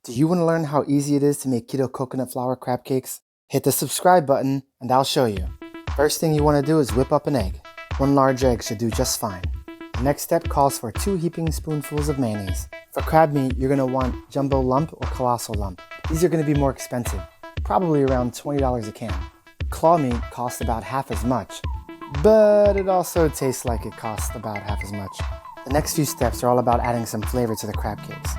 Do you want to learn how easy it is to make keto coconut flour crab cakes? Hit the subscribe button and I'll show you. First thing you want to do is whip up an egg. 1 large egg should do just fine. The next step calls for 2 heaping spoonfuls of mayonnaise. For crab meat, you're going to want jumbo lump or colossal lump. These are going to be more expensive, probably around $20 a can. Claw meat costs about half as much, but it also tastes like it costs about half as much. The next few steps are all about adding some flavor to the crab cakes.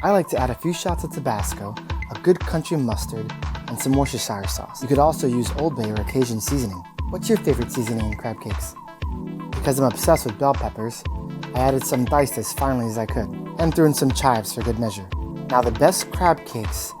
I like to add a few shots of Tabasco, a good country mustard, and some Worcestershire sauce. You could also use Old Bay or Cajun seasoning. What's your favorite seasoning in crab cakes? Because I'm obsessed with bell peppers, I added some diced as finely as I could, and threw in some chives for good measure. Now the best crab cakes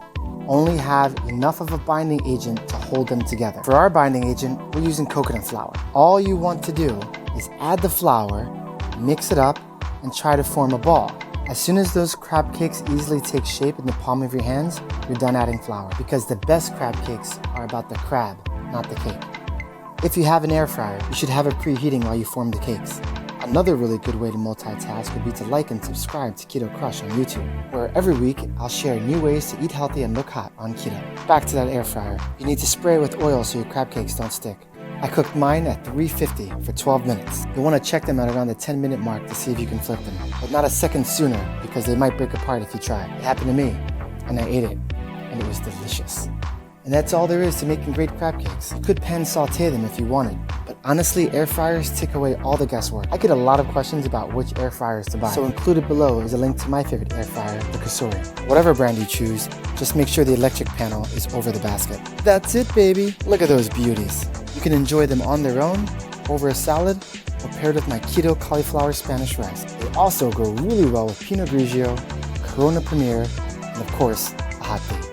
only have enough of a binding agent to hold them together. For our binding agent, we're using coconut flour. All you want to do is add the flour, mix it up, and try to form a ball. As soon as those crab cakes easily take shape in the palm of your hands, you're done adding flour. Because the best crab cakes are about the crab, not the cake. If you have an air fryer, you should have it preheating while you form the cakes. Another really good way to multitask would be to like and subscribe to Keto Crush on YouTube, where every week I'll share new ways to eat healthy and look hot on keto. Back to that air fryer. You need to spray it with oil so your crab cakes don't stick. I cooked mine at 350 for 12 minutes. You'll want to check them at around the 10-minute mark to see if you can flip them, but not a second sooner because they might break apart if you try. It happened to me, and I ate it, and it was delicious. And that's all there is to making great crab cakes. You could pan saute them if you wanted, but honestly, air fryers take away all the guesswork. I get a lot of questions about which air fryers to buy, so included below is a link to my favorite air fryer, the Cosori. Whatever brand you choose, just make sure the electric panel is over the basket. That's it, baby. Look at those beauties. You can enjoy them on their own, over a salad, or paired with my keto cauliflower Spanish rice. They also go really well with Pinot Grigio, Corona Premier, and of course, a hot date.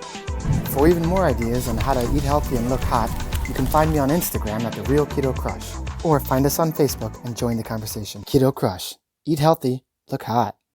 For even more ideas on how to eat healthy and look hot, you can find me on Instagram at The Real Keto Crush, or find us on Facebook and join the conversation. Keto Crush. Eat healthy, look hot.